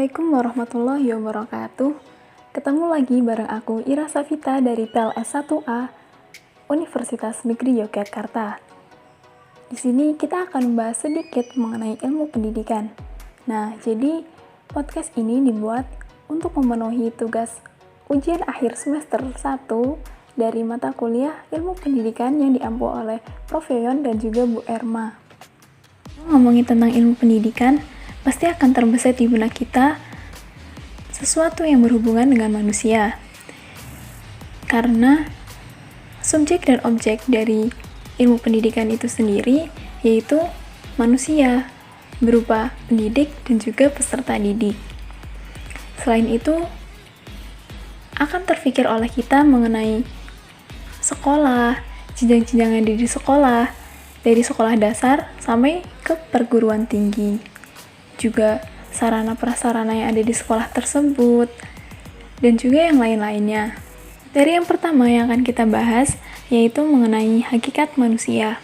Assalamualaikum warahmatullahi wabarakatuh. Ketemu lagi bareng aku Ira Safita dari PLS 1A Universitas Negeri Yogyakarta. Di sini kita akan membahas sedikit mengenai ilmu pendidikan. Nah, jadi podcast ini dibuat untuk memenuhi tugas ujian akhir semester 1 dari mata kuliah ilmu pendidikan yang diampu oleh Prof. Yoyon dan juga Bu Erma. Ngomongin tentang ilmu pendidikan, pasti akan terbesit di benak kita sesuatu yang berhubungan dengan manusia. Karena subjek dan objek dari ilmu pendidikan itu sendiri yaitu manusia, berupa pendidik dan juga peserta didik. Selain itu, akan terpikir oleh kita mengenai sekolah, jenjang-jenjang yang ada di sekolah, dari sekolah dasar sampai ke perguruan tinggi. Juga sarana prasarana yang ada di sekolah tersebut, dan juga yang lain-lainnya. Dari yang pertama yang akan kita bahas, yaitu mengenai hakikat manusia.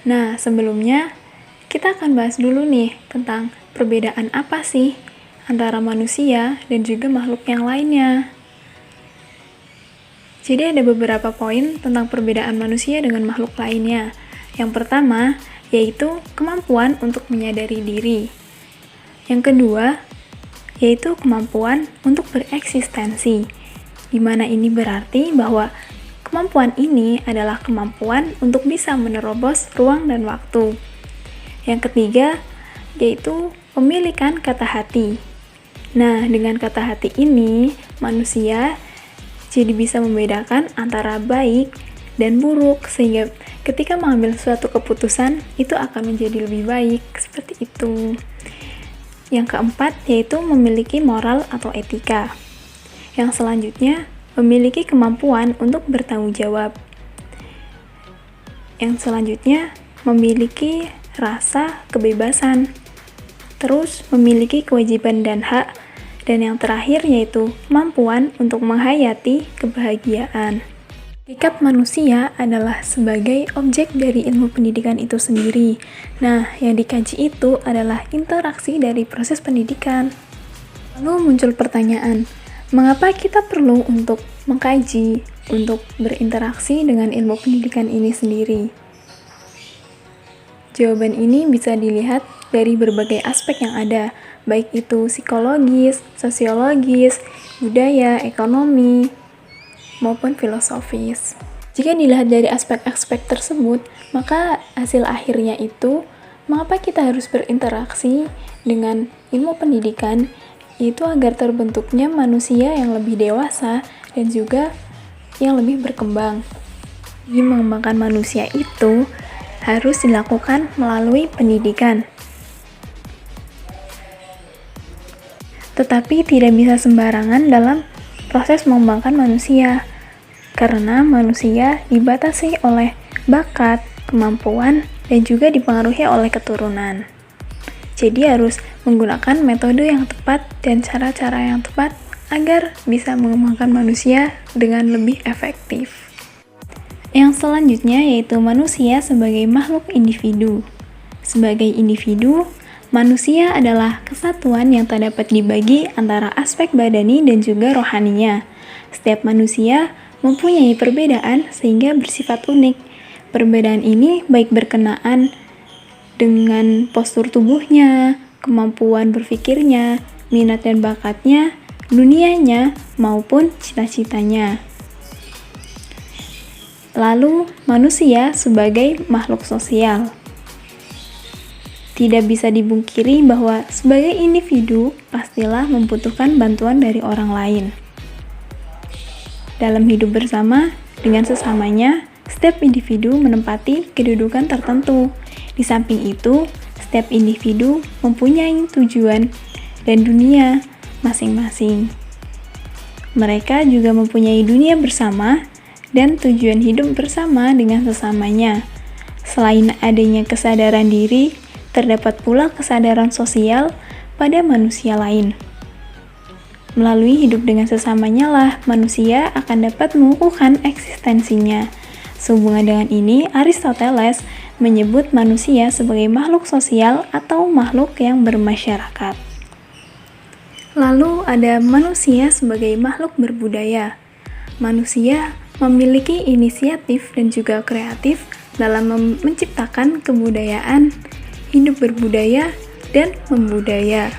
Nah, sebelumnya, kita akan bahas dulu nih tentang perbedaan apa sih antara manusia dan juga makhluk yang lainnya. Jadi ada beberapa poin tentang perbedaan manusia dengan makhluk lainnya. Yang pertama, yaitu kemampuan untuk menyadari diri. Yang kedua, yaitu kemampuan untuk bereksistensi, di mana ini berarti bahwa kemampuan ini adalah kemampuan untuk bisa menerobos ruang dan waktu. Yang ketiga, yaitu pemilikan kata hati. Nah, dengan kata hati ini, manusia jadi bisa membedakan antara baik dan buruk, sehingga ketika mengambil suatu keputusan, itu akan menjadi lebih baik, seperti itu. Yang keempat, yaitu memiliki moral atau etika. Yang selanjutnya, memiliki kemampuan untuk bertanggung jawab. Yang selanjutnya, memiliki rasa kebebasan. Terus, memiliki kewajiban dan hak. Dan yang terakhir, yaitu kemampuan untuk menghayati kebahagiaan. Hakikat manusia adalah sebagai objek dari ilmu pendidikan itu sendiri. Nah, yang dikaji itu adalah interaksi dari proses pendidikan. Lalu muncul pertanyaan, mengapa kita perlu untuk mengkaji, untuk berinteraksi dengan ilmu pendidikan ini sendiri? Jawaban ini bisa dilihat dari berbagai aspek yang ada, baik itu psikologis, sosiologis, budaya, ekonomi, maupun filosofis. Jika dilihat dari aspek-aspek tersebut, maka hasil akhirnya itu, mengapa kita harus berinteraksi dengan ilmu pendidikan, itu agar terbentuknya manusia yang lebih dewasa dan juga yang lebih berkembang. Jadi mengembangkan manusia itu harus dilakukan melalui pendidikan. Tetapi tidak bisa sembarangan dalam proses mengembangkan manusia, karena manusia dibatasi oleh bakat, kemampuan, dan juga dipengaruhi oleh keturunan. Jadi harus menggunakan metode yang tepat dan cara-cara yang tepat agar bisa mengembangkan manusia dengan lebih efektif. Yang selanjutnya yaitu manusia sebagai makhluk individu. Sebagai individu, manusia adalah kesatuan yang tak dapat dibagi antara aspek badani dan juga rohaninya. Setiap manusia mempunyai perbedaan sehingga bersifat unik. Perbedaan ini baik berkenaan dengan postur tubuhnya, kemampuan berpikirnya, minat dan bakatnya, dunianya, maupun cita-citanya. Lalu, manusia sebagai makhluk sosial. Tidak bisa dibungkiri bahwa sebagai individu pastilah membutuhkan bantuan dari orang lain. Dalam hidup bersama dengan sesamanya, setiap individu menempati kedudukan tertentu. Di samping itu, setiap individu mempunyai tujuan dan dunia masing-masing. Mereka juga mempunyai dunia bersama dan tujuan hidup bersama dengan sesamanya. Selain adanya kesadaran diri, terdapat pula kesadaran sosial pada manusia lain. Melalui hidup dengan sesamanya lah, manusia akan dapat mengukuhkan eksistensinya. Sehubungan dengan ini, Aristoteles menyebut manusia sebagai makhluk sosial atau makhluk yang bermasyarakat. Lalu ada manusia sebagai makhluk berbudaya. Manusia memiliki inisiatif dan juga kreatif dalam menciptakan kebudayaan, hidup berbudaya, dan membudaya.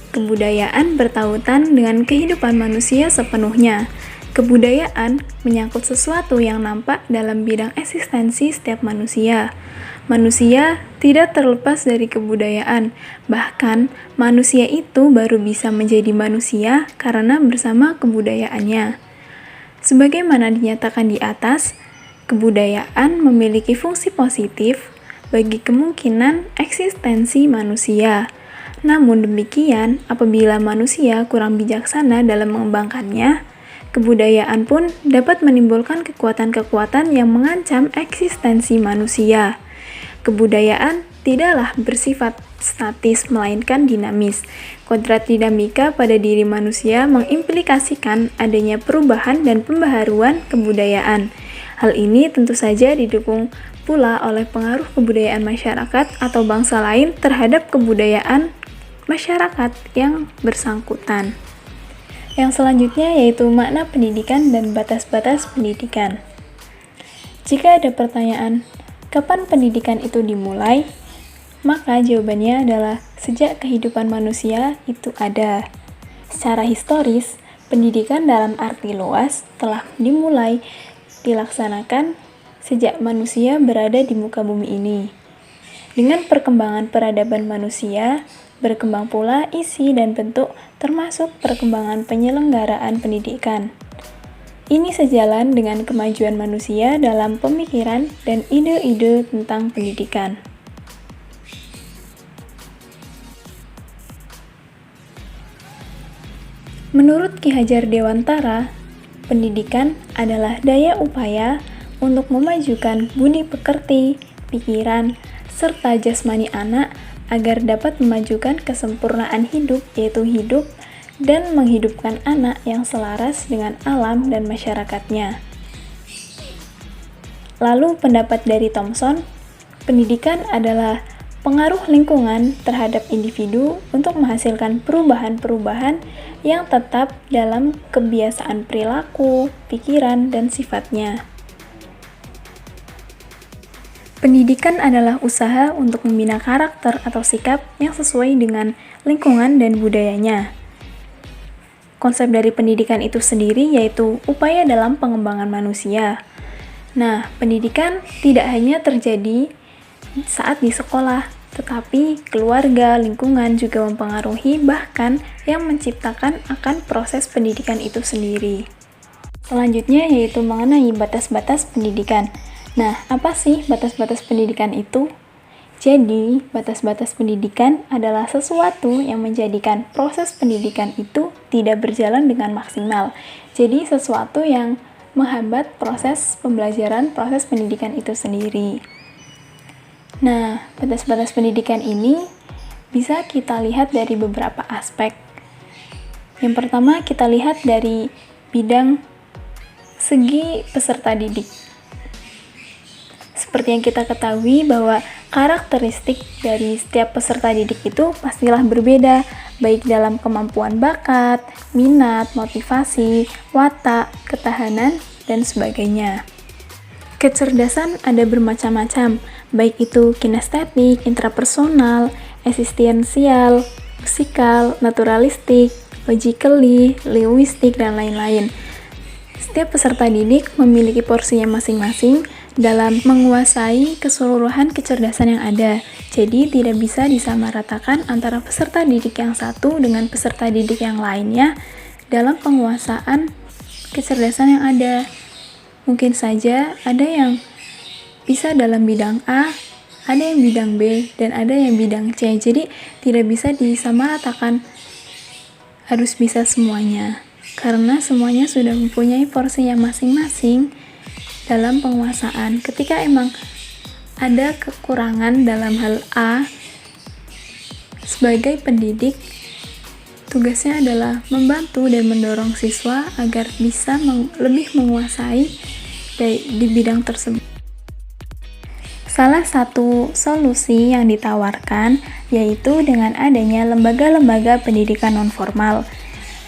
Kebudayaan bertautan dengan kehidupan manusia sepenuhnya. Kebudayaan menyangkut sesuatu yang nampak dalam bidang eksistensi setiap manusia. Manusia tidak terlepas dari kebudayaan, bahkan manusia itu baru bisa menjadi manusia karena bersama kebudayaannya. Sebagaimana dinyatakan di atas, kebudayaan memiliki fungsi positif bagi kemungkinan eksistensi manusia. Namun demikian, apabila manusia kurang bijaksana dalam mengembangkannya, kebudayaan pun dapat menimbulkan kekuatan-kekuatan yang mengancam eksistensi manusia. Kebudayaan tidaklah bersifat statis melainkan dinamis. Kodrat dinamika pada diri manusia mengimplikasikan adanya perubahan dan pembaharuan kebudayaan. Hal ini tentu saja didukung pula oleh pengaruh kebudayaan masyarakat atau bangsa lain terhadap kebudayaan masyarakat yang bersangkutan. Yang selanjutnya yaitu makna pendidikan dan batas-batas pendidikan. Jika ada pertanyaan, kapan pendidikan itu dimulai? Maka jawabannya adalah sejak kehidupan manusia itu ada. Secara historis, pendidikan dalam arti luas telah dimulai dilaksanakan sejak manusia berada di muka bumi ini. Dengan perkembangan peradaban manusia, berkembang pula isi dan bentuk termasuk perkembangan penyelenggaraan pendidikan. Ini sejalan dengan kemajuan manusia dalam pemikiran dan ide-ide tentang pendidikan. Menurut Ki Hajar Dewantara, pendidikan adalah daya upaya untuk memajukan budi pekerti, pikiran, serta jasmani anak agar dapat memajukan kesempurnaan hidup, yaitu hidup dan menghidupkan anak yang selaras dengan alam dan masyarakatnya. Lalu pendapat dari Thomson, pendidikan adalah pengaruh lingkungan terhadap individu untuk menghasilkan perubahan-perubahan yang tetap dalam kebiasaan perilaku, pikiran, dan sifatnya. Pendidikan adalah usaha untuk membina karakter atau sikap yang sesuai dengan lingkungan dan budayanya. Konsep dari pendidikan itu sendiri yaitu upaya dalam pengembangan manusia. Nah, pendidikan tidak hanya terjadi saat di sekolah, tetapi keluarga, lingkungan juga mempengaruhi bahkan yang menciptakan akan proses pendidikan itu sendiri. Selanjutnya yaitu mengenai batas-batas pendidikan. Nah, apa sih batas-batas pendidikan itu? Jadi, batas-batas pendidikan adalah sesuatu yang menjadikan proses pendidikan itu tidak berjalan dengan maksimal. Jadi, sesuatu yang menghambat proses pembelajaran, proses pendidikan itu sendiri. Nah, batas-batas pendidikan ini bisa kita lihat dari beberapa aspek. Yang pertama, kita lihat dari bidang segi peserta didik. Seperti yang kita ketahui bahwa karakteristik dari setiap peserta didik itu pastilah berbeda, baik dalam kemampuan bakat, minat, motivasi, watak, ketahanan, dan sebagainya. Kecerdasan ada bermacam-macam, baik itu kinestetik, intrapersonal, eksistensial, musikal, naturalistik, logically, linguistik, dan lain-lain. Setiap peserta didik memiliki porsinya masing-masing dalam menguasai keseluruhan kecerdasan yang ada. Jadi tidak bisa disamaratakan antara peserta didik yang satu dengan peserta didik yang lainnya dalam penguasaan kecerdasan yang ada. Mungkin saja ada yang bisa dalam bidang A, ada yang bidang B, dan ada yang bidang C. Jadi tidak bisa disamaratakan, harus bisa semuanya. Karena semuanya sudah mempunyai porsinya masing-masing dalam penguasaan. Ketika emang ada kekurangan dalam hal A, sebagai pendidik, tugasnya adalah membantu dan mendorong siswa agar bisa lebih menguasai di bidang tersebut. Salah satu solusi yang ditawarkan yaitu dengan adanya lembaga-lembaga pendidikan nonformal.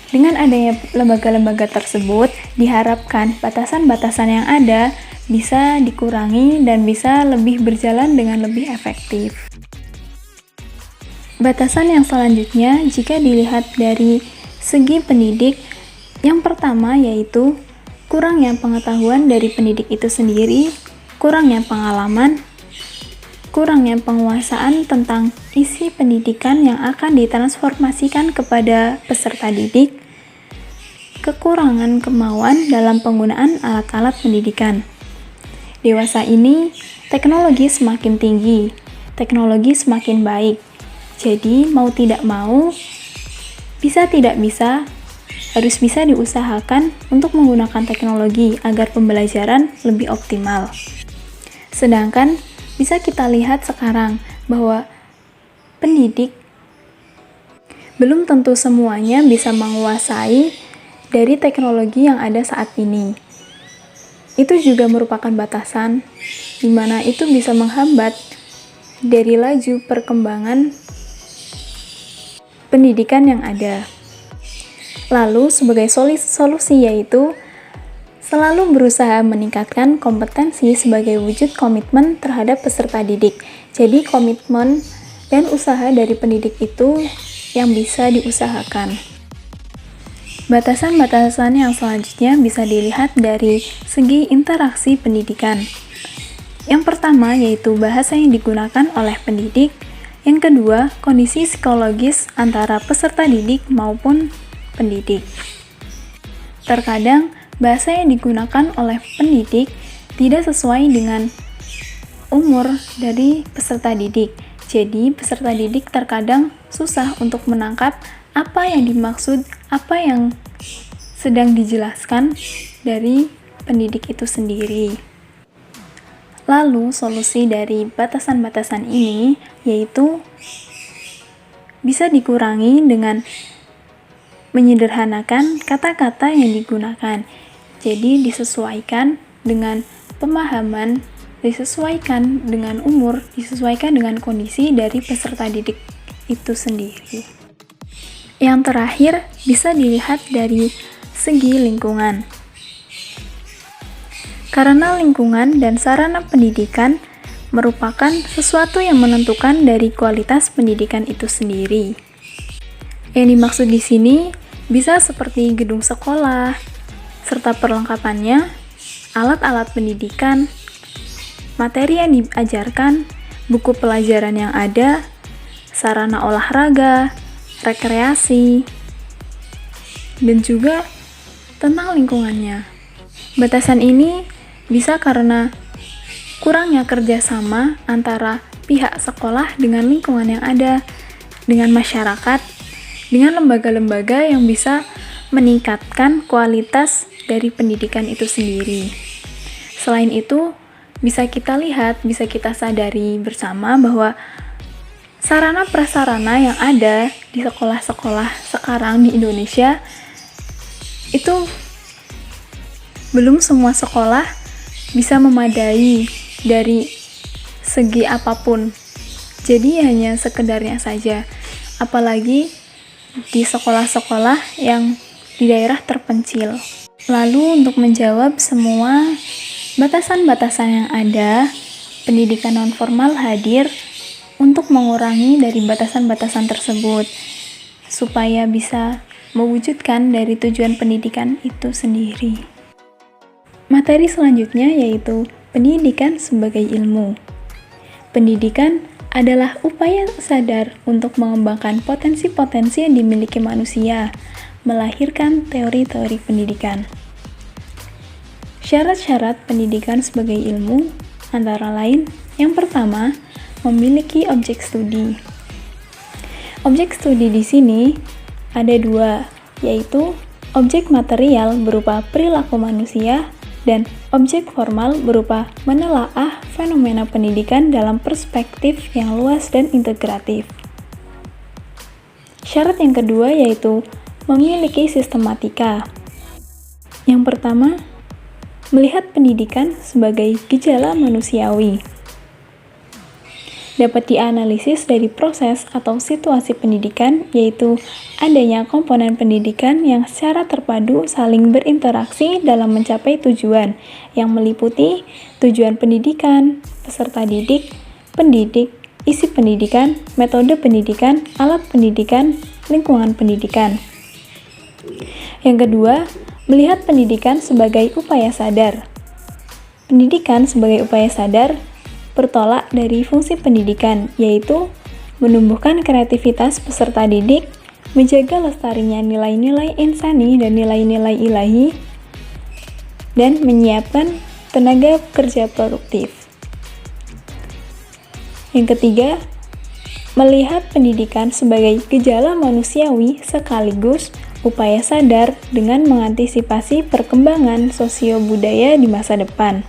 Dengan adanya lembaga-lembaga tersebut, diharapkan batasan-batasan yang ada bisa dikurangi dan bisa lebih berjalan dengan lebih efektif. Batasan yang selanjutnya, jika dilihat dari segi pendidik, yang pertama yaitu kurangnya pengetahuan dari pendidik itu sendiri, kurangnya pengalaman, kurangnya penguasaan tentang isi pendidikan yang akan ditransformasikan kepada peserta didik, kekurangan kemauan dalam penggunaan alat-alat pendidikan. Dewasa ini, teknologi semakin tinggi, teknologi semakin baik. Jadi, mau tidak mau, bisa tidak bisa, harus bisa diusahakan untuk menggunakan teknologi agar pembelajaran lebih optimal. Sedangkan, bisa kita lihat sekarang bahwa pendidik belum tentu semuanya bisa menguasai dari teknologi yang ada saat ini. Itu juga merupakan batasan di mana itu bisa menghambat dari laju perkembangan pendidikan yang ada. Lalu sebagai solusi yaitu selalu berusaha meningkatkan kompetensi sebagai wujud komitmen terhadap peserta didik. Jadi komitmen dan usaha dari pendidik itu yang bisa diusahakan. Batasan-batasan yang selanjutnya bisa dilihat dari segi interaksi pendidikan. Yang pertama yaitu bahasa yang digunakan oleh pendidik. Yang kedua, kondisi psikologis antara peserta didik maupun pendidik. Terkadang, bahasa yang digunakan oleh pendidik tidak sesuai dengan umur dari peserta didik. Jadi, peserta didik terkadang susah untuk menangkap apa yang dimaksud, apa yang sedang dijelaskan dari pendidik itu sendiri. Lalu, solusi dari batasan-batasan ini yaitu bisa dikurangi dengan menyederhanakan kata-kata yang digunakan. Jadi, disesuaikan dengan pemahaman, disesuaikan dengan umur, disesuaikan dengan kondisi dari peserta didik itu sendiri. Yang terakhir, bisa dilihat dari segi lingkungan. Karena lingkungan dan sarana pendidikan merupakan sesuatu yang menentukan dari kualitas pendidikan itu sendiri. Yang dimaksud di sini bisa seperti gedung sekolah, serta perlengkapannya, alat-alat pendidikan, materi yang diajarkan, buku pelajaran yang ada, sarana olahraga, rekreasi, dan juga tentang lingkungannya. Batasan ini bisa karena kurangnya kerjasama antara pihak sekolah dengan lingkungan yang ada, dengan masyarakat, dengan lembaga-lembaga yang bisa meningkatkan kualitas dari pendidikan itu sendiri. Selain itu, bisa kita lihat, bisa kita sadari bersama bahwa sarana prasarana yang ada di sekolah-sekolah sekarang di Indonesia itu belum semua sekolah bisa memadai dari segi apapun. Jadi hanya sekedarnya saja. Apalagi di sekolah-sekolah yang di daerah terpencil. Lalu untuk menjawab semua batasan-batasan yang ada, pendidikan nonformal hadir untuk mengurangi dari batasan-batasan tersebut supaya bisa mewujudkan dari tujuan pendidikan itu sendiri. Materi selanjutnya yaitu pendidikan sebagai ilmu. Pendidikan adalah upaya sadar untuk mengembangkan potensi-potensi yang dimiliki manusia, melahirkan teori-teori pendidikan. Syarat-syarat pendidikan sebagai ilmu antara lain, yang pertama, memiliki objek studi. Objek studi di sini ada dua, yaitu objek material berupa perilaku manusia dan objek formal berupa menelaah fenomena pendidikan dalam perspektif yang luas dan integratif. Syarat yang kedua yaitu memiliki sistematika. Yang pertama, melihat pendidikan sebagai gejala manusiawi. dapat dianalisis dari proses atau situasi pendidikan, yaitu adanya komponen pendidikan yang secara terpadu saling berinteraksi dalam mencapai tujuan, yang meliputi tujuan pendidikan, peserta didik, pendidik, isi pendidikan, metode pendidikan, alat pendidikan, lingkungan pendidikan. Yang kedua, melihat pendidikan sebagai upaya sadar. Pendidikan sebagai upaya sadar bertolak dari fungsi pendidikan, yaitu menumbuhkan kreativitas peserta didik, menjaga lestarinya nilai-nilai insani dan nilai-nilai ilahi, dan menyiapkan tenaga kerja produktif. Yang ketiga, melihat pendidikan sebagai gejala manusiawi sekaligus upaya sadar dengan mengantisipasi perkembangan sosio-budaya di masa depan.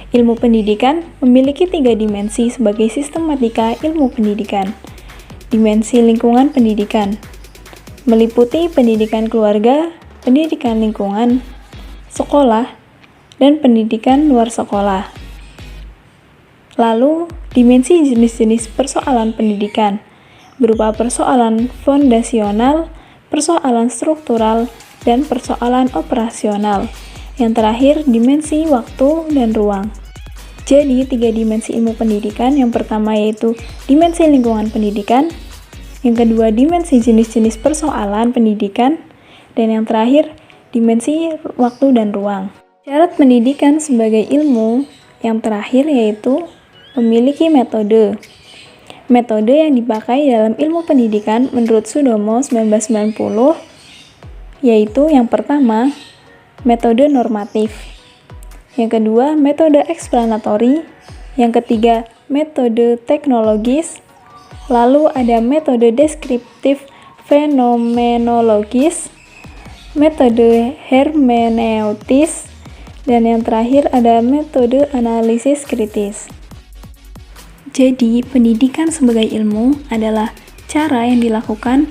Ilmu pendidikan memiliki 3 dimensi sebagai sistematika ilmu pendidikan. Dimensi lingkungan pendidikan meliputi pendidikan keluarga, pendidikan lingkungan, sekolah, dan pendidikan luar sekolah. Lalu, dimensi jenis-jenis persoalan pendidikan berupa persoalan fondasional, persoalan struktural, dan persoalan operasional. Yang terakhir, dimensi waktu dan ruang. Jadi, 3 dimensi ilmu pendidikan. Yang pertama yaitu dimensi lingkungan pendidikan, yang kedua dimensi jenis-jenis persoalan pendidikan, dan yang terakhir dimensi waktu dan ruang. Syarat pendidikan sebagai ilmu yang terakhir yaitu memiliki metode. Metode yang dipakai dalam ilmu pendidikan menurut Sudomo 1990 yaitu yang pertama, metode normatif. Yang kedua, metode eksplanatori. Yang ketiga, metode teknologis. Lalu ada metode deskriptif fenomenologis, metode hermeneutis, dan yang terakhir ada metode analisis kritis. Jadi, pendidikan sebagai ilmu adalah cara yang dilakukan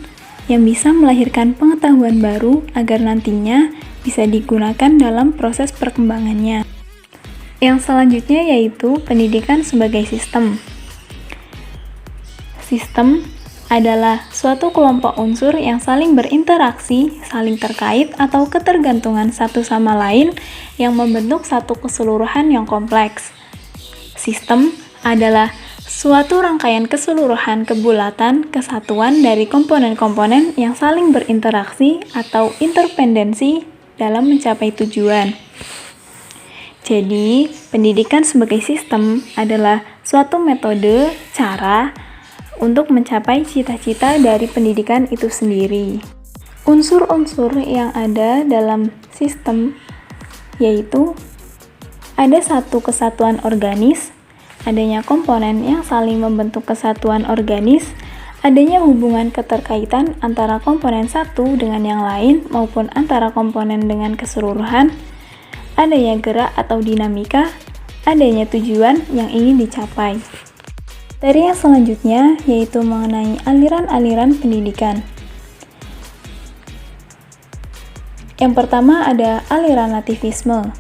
yang bisa melahirkan pengetahuan baru agar nantinya bisa digunakan dalam proses perkembangannya. Yang selanjutnya yaitu pendidikan sebagai sistem. Sistem adalah suatu kelompok unsur yang saling berinteraksi, saling terkait atau ketergantungan satu sama lain yang membentuk satu keseluruhan yang kompleks. Sistem adalah suatu rangkaian keseluruhan kebulatan kesatuan dari komponen-komponen yang saling berinteraksi atau interdependensi dalam mencapai tujuan. Jadi, pendidikan sebagai sistem adalah suatu metode, cara untuk mencapai cita-cita dari pendidikan itu sendiri. Unsur-unsur yang ada dalam sistem yaitu ada satu kesatuan organis, adanya komponen yang saling membentuk kesatuan organis, adanya hubungan keterkaitan antara komponen satu dengan yang lain maupun antara komponen dengan keseluruhan, adanya gerak atau dinamika, adanya tujuan yang ingin dicapai. Materi yang selanjutnya yaitu mengenai aliran-aliran pendidikan. Yang pertama ada aliran nativisme.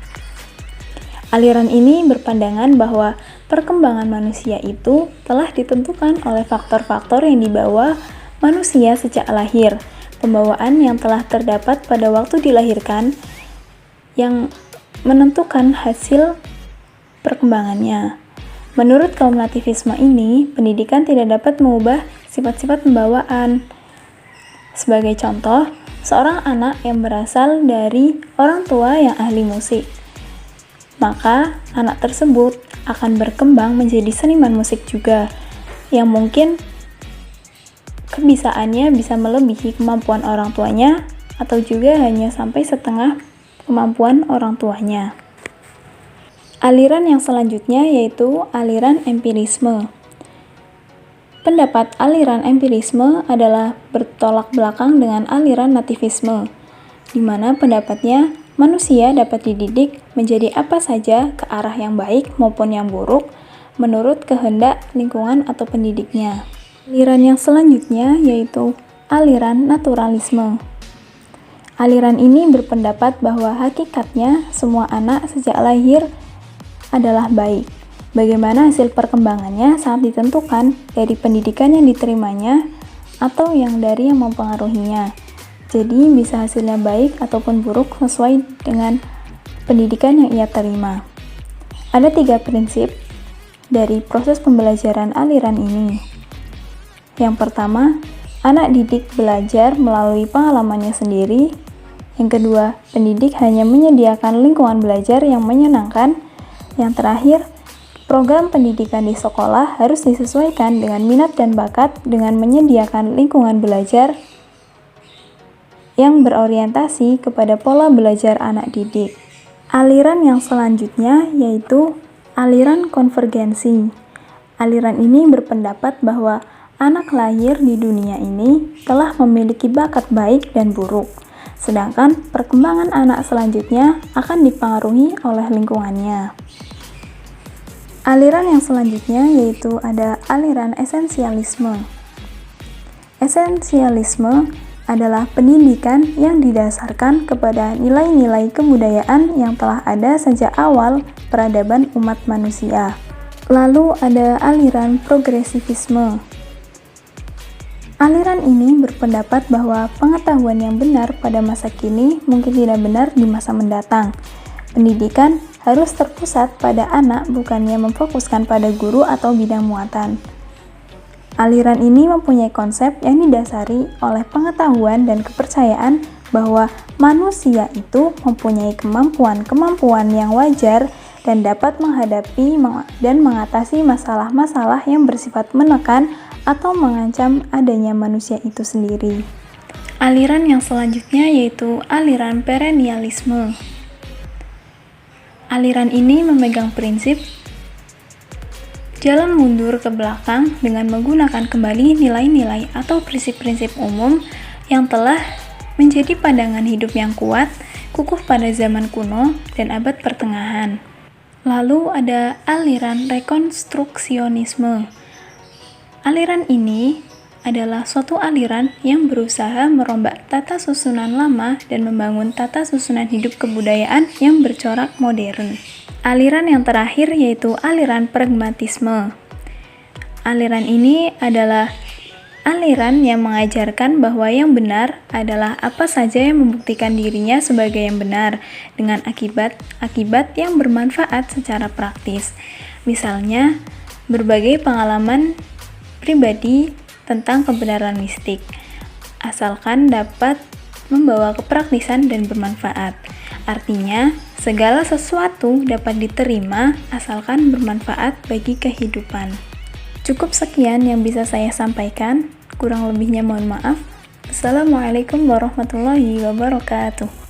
Aliran ini berpandangan bahwa perkembangan manusia itu telah ditentukan oleh faktor-faktor yang dibawa manusia sejak lahir, pembawaan yang telah terdapat pada waktu dilahirkan yang menentukan hasil perkembangannya. Menurut kaum nativisme ini, pendidikan tidak dapat mengubah sifat-sifat pembawaan. Sebagai contoh, seorang anak yang berasal dari orang tua yang ahli musik, maka anak tersebut akan berkembang menjadi seniman musik juga, yang mungkin kebisaannya bisa melebihi kemampuan orang tuanya atau juga hanya sampai setengah kemampuan orang tuanya. Aliran yang selanjutnya yaitu aliran empirisme. Pendapat aliran empirisme adalah bertolak belakang dengan aliran nativisme, di mana pendapatnya manusia dapat dididik menjadi apa saja ke arah yang baik maupun yang buruk menurut kehendak lingkungan atau pendidiknya. Aliran yang selanjutnya yaitu aliran naturalisme. Aliran ini berpendapat bahwa hakikatnya semua anak sejak lahir adalah baik, bagaimana hasil perkembangannya saat ditentukan dari pendidikan yang diterimanya atau yang dari yang mempengaruhinya. Jadi bisa hasilnya baik ataupun buruk sesuai dengan pendidikan yang ia terima. Ada 3 prinsip dari proses pembelajaran aliran ini. Yang pertama, anak didik belajar melalui pengalamannya sendiri. Yang kedua, pendidik hanya menyediakan lingkungan belajar yang menyenangkan. Yang terakhir, program pendidikan di sekolah harus disesuaikan dengan minat dan bakat dengan menyediakan lingkungan belajar yang berorientasi kepada pola belajar anak didik. Aliran yang selanjutnya yaitu aliran konvergensi. Aliran ini berpendapat bahwa anak lahir di dunia ini telah memiliki bakat baik dan buruk. Sedangkan perkembangan anak selanjutnya akan dipengaruhi oleh lingkungannya. Aliran yang selanjutnya yaitu ada aliran esensialisme. Esensialisme adalah pendidikan yang didasarkan kepada nilai-nilai kebudayaan yang telah ada sejak awal peradaban umat manusia. Lalu ada aliran progresivisme. Aliran ini berpendapat bahwa pengetahuan yang benar pada masa kini mungkin tidak benar di masa mendatang. Pendidikan harus terpusat pada anak, bukannya memfokuskan pada guru atau bidang muatan. Aliran ini mempunyai konsep yang didasari oleh pengetahuan dan kepercayaan bahwa manusia itu mempunyai kemampuan yang wajar dan dapat menghadapi dan mengatasi masalah-masalah yang bersifat menekan atau mengancam adanya manusia itu sendiri. Aliran yang selanjutnya yaitu aliran perennialisme. Aliran ini memegang prinsip jalan mundur ke belakang dengan menggunakan kembali nilai-nilai atau prinsip-prinsip umum yang telah menjadi pandangan hidup yang kuat, kukuh pada zaman kuno dan abad pertengahan. Lalu ada aliran rekonstruksionisme. Aliran ini adalah suatu aliran yang berusaha merombak tata susunan lama dan membangun tata susunan hidup kebudayaan yang bercorak modern. Aliran yang terakhir yaitu aliran pragmatisme. Aliran ini adalah aliran yang mengajarkan bahwa yang benar adalah apa saja yang membuktikan dirinya sebagai yang benar dengan akibat yang bermanfaat secara praktis. Misalnya, berbagai pengalaman pribadi tentang kebenaran mistik, asalkan dapat membawa kepraktisan dan bermanfaat. Artinya, segala sesuatu dapat diterima asalkan bermanfaat bagi kehidupan. Cukup sekian yang bisa saya sampaikan, kurang lebihnya mohon maaf. Assalamualaikum warahmatullahi wabarakatuh.